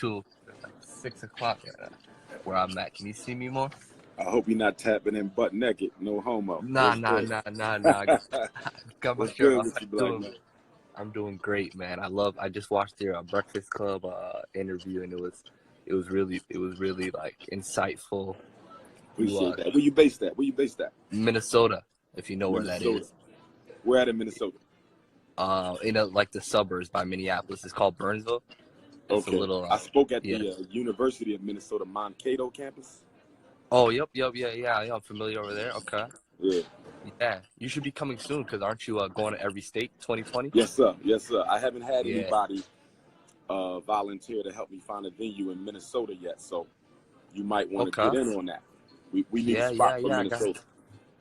2, like 6 o'clock where I'm at. Can you see me more? I hope you're not tapping in butt naked. No homo. Nah. Got my shirt off. I'm doing great, man. I just watched your Breakfast Club interview, and it was really like insightful. Appreciate that. Where you based at? Minnesota, if you know where that is. Where at in Minnesota? Like the suburbs by Minneapolis. It's called Burnsville. It's okay. A little, I spoke at the University of Minnesota Mankato campus. Oh, yep. Yeah, I'm familiar over there. Okay. Yeah. Yeah, you should be coming soon because aren't you going to every state 2020? Yes, sir. I haven't had anybody volunteer to help me find a venue in Minnesota yet, so you might want to get in on that. We need a spot for Minnesota.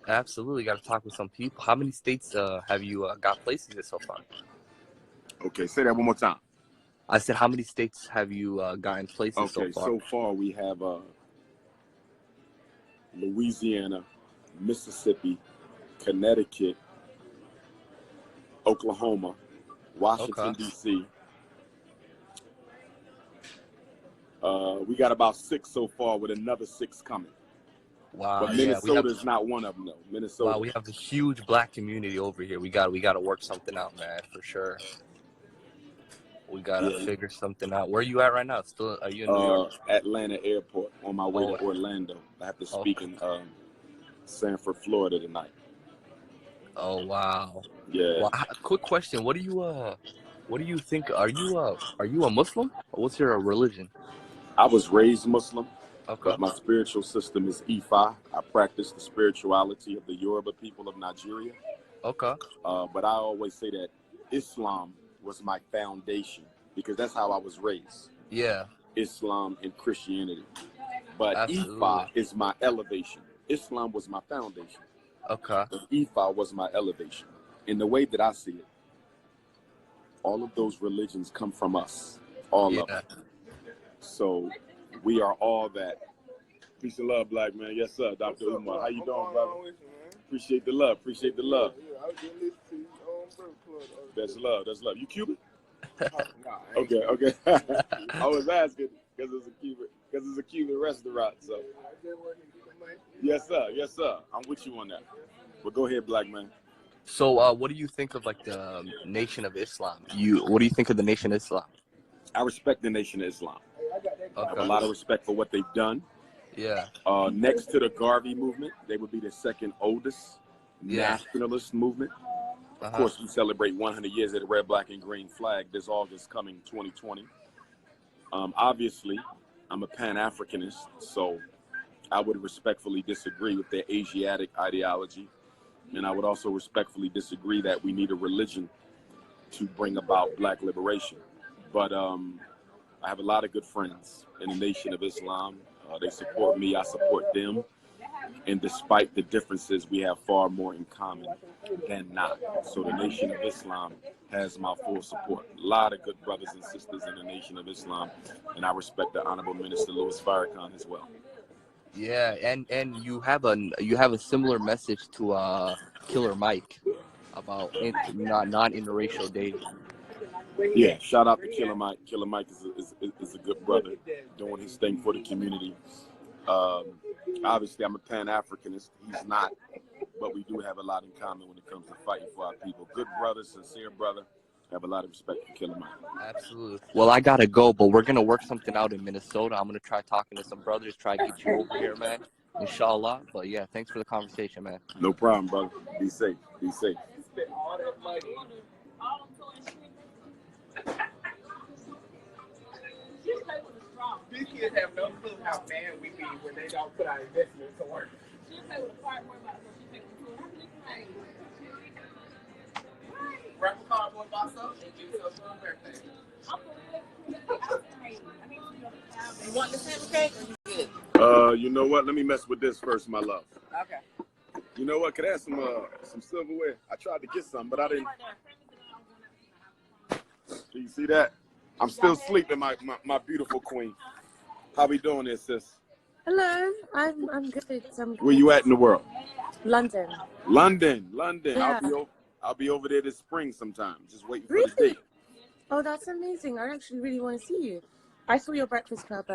Absolutely, got to talk with some people. How many states have you got places in so far? Okay, say that one more time. I said, how many states have you gotten places so far? So far we have Louisiana, Mississippi, Connecticut, Oklahoma, Washington, D.C. We got about 6 so far with another 6 coming. Wow. But Minnesota is not one of them, though. Minnesota. Wow, we have a huge black community over here. We got to work something out, man, for sure. We got to figure something out. Where are you at right now? Are you in New York? Atlanta Airport, on my way to Orlando. I have to speak in Sanford, Florida tonight. Oh, wow. Yeah. Well, quick question. What do you think? Are you a Muslim? Or what's your religion? I was raised Muslim. Okay. But my spiritual system is Ifa. I practice the spirituality of the Yoruba people of Nigeria. Okay. But I always say that Islam was my foundation because that's how I was raised. Yeah. Islam and Christianity. But Absolutely. Ifa is my elevation. Islam was my foundation. Okay. But Ifa was my elevation. In the way that I see it, all of those religions come from us. All of them. So we are all that. Peace and love, black man. Yes, sir, Dr. Umar. How you doing, brother? Appreciate the love. Appreciate the love. That's love. That's love. You Cuban? Okay. I was asking because it's a Cuban restaurant. So. Yes, sir. I'm with you on that. But go ahead, black man. So, what do you think of like the Nation of Islam? What do you think of the Nation of Islam? I respect the Nation of Islam. Okay. I have a lot of respect for what they've done. Yeah. Next to the Garvey movement, they would be the second oldest nationalist movement. Of course, we celebrate 100 years of the red, black, and green flag this August coming 2020. Obviously, I'm a Pan-Africanist, so I would respectfully disagree with their Asiatic ideology. And I would also respectfully disagree that we need a religion to bring about black liberation. But I have a lot of good friends in the Nation of Islam. They support me, I support them. And despite the differences, we have far more in common than not. So the Nation of Islam has my full support. A lot of good brothers and sisters in the Nation of Islam. And I respect the Honorable Minister Louis Farrakhan as well. Yeah, and you have a similar message to Killer Mike about non-interracial dating. Yeah, shout out to Killer Mike. Killer Mike is a good brother doing his thing for the community. Obviously, I'm a Pan-Africanist. He's not, but we do have a lot in common when it comes to fighting for our people. Good brother, sincere brother. I have a lot of respect for Killer Mike. Absolutely. Well, I gotta go, but we're gonna work something out in Minnesota. I'm gonna try talking to some brothers, try to get you over here, man. Inshallah. But yeah, thanks for the conversation, man. No problem, brother. Be safe. Be safe. These kids have no clue how mad we be when they don't put our investment to work. She'll play with a cardboard box so she takes it to her. Wrap a cardboard box up and give yourself for a birthday. You want the sample cake or you good? You know what? Let me mess with this first, my love. Okay. You know what? Could I have some silverware? I tried to get some, but I didn't. Do you see that? I'm still sleeping, my beautiful queen. How we doing there, sis? Hello, I'm good. Where you at in the world? London. London. Yeah. I'll be over there this spring sometime. Just waiting for Really? the date. Oh, that's amazing. I actually really want to see you. I saw your Breakfast Club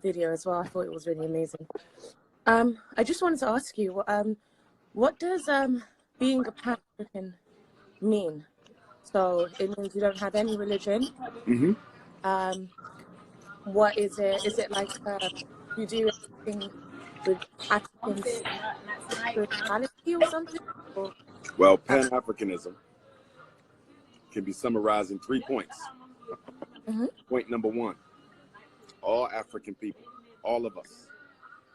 video as well. I thought it was really amazing. I just wanted to ask you, what does being a Pan-African mean? So it means you don't have any religion. Mm-hmm. What is it? Is it like you do anything with African spirituality or something? Or, Well, Pan-Africanism can be summarized in 3 points. Point number 1, all African people, all of us,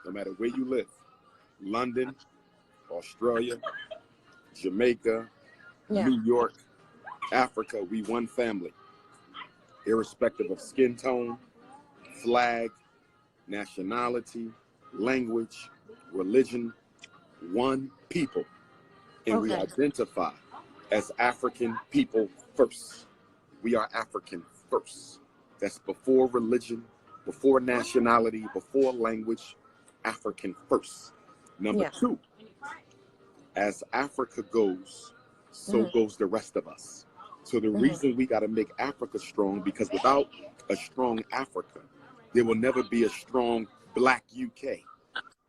no matter where you live, London, Australia, Jamaica, New York, Africa, we one family, irrespective of skin tone, flag, nationality, language, religion, one people. And we identify as African people first. We are African first. That's before religion, before nationality, before language, African first. Number 2, as Africa goes, so goes the rest of us. So the reason we got to make Africa strong, because without a strong Africa, there will never be a strong Black UK.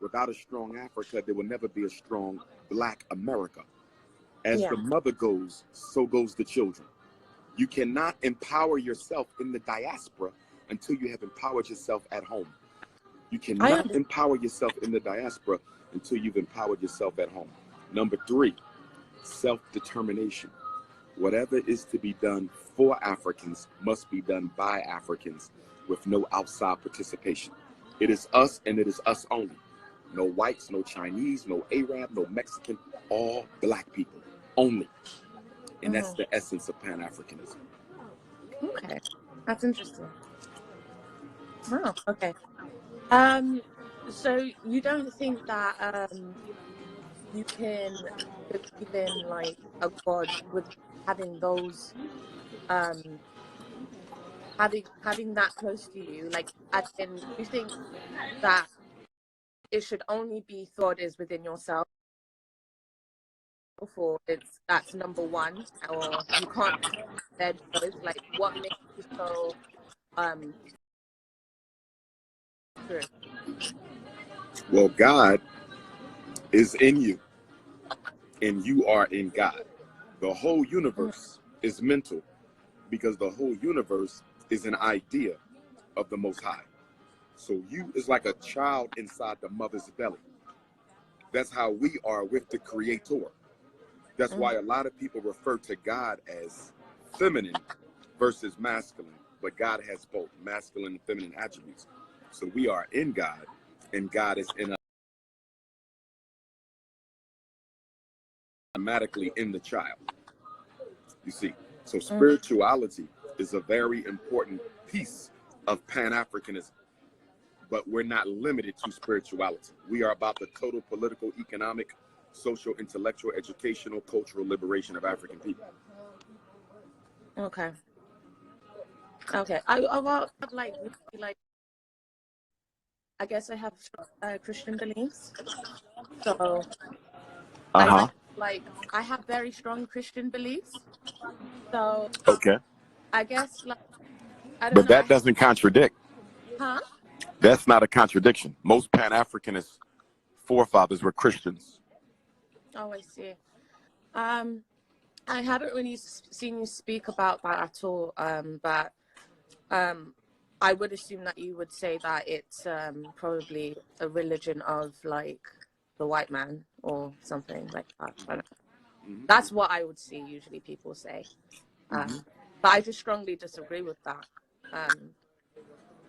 Without a strong Africa, there will never be a strong Black America. As the mother goes, so goes the children. You cannot empower yourself in the diaspora until you have empowered yourself at home. You cannot empower yourself in the diaspora until you've empowered yourself at home. Number 3, self-determination. Whatever is to be done for Africans must be done by Africans with no outside participation. It is us and it is us only. No whites, no Chinese, no Arab, no Mexican, all Black people only. And that's the essence of Pan-Africanism. Okay, that's interesting. Wow, okay. So you don't think that you can believe in like a God with having those having that close to you, like as in you think that it should only be thought is within yourself, or that's number 1, or you can't said both? Like what makes you so true? Well, God is in you and you are in God. The whole universe is mental because the whole universe is an idea of the Most High. So you is like a child inside the mother's belly. That's how we are with the Creator. That's why a lot of people refer to God as feminine versus masculine, but God has both masculine and feminine attributes. So we are in God and God is in us, automatically in the child. You see, so spirituality is a very important piece of Pan-Africanism, but we're not limited to spirituality. We are about the total political, economic, social, intellectual, educational, cultural liberation of African people. Okay. I have like I guess I have Christian beliefs, so I have very strong Christian beliefs. So I guess like I don't know. But that doesn't contradict. Huh? That's not a contradiction. Most Pan-Africanist forefathers were Christians. Oh, I see. I haven't really seen you speak about that at all. But I would assume that you would say that it's probably a religion of like the white man or something like that. I don't know. That's what I would see usually people say. But I just strongly disagree with that.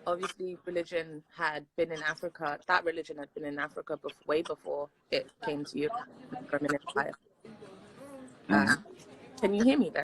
Obviously, religion had been in Africa. That religion had been in Africa way before it came to Europe, the Roman Empire. Can you hear me there?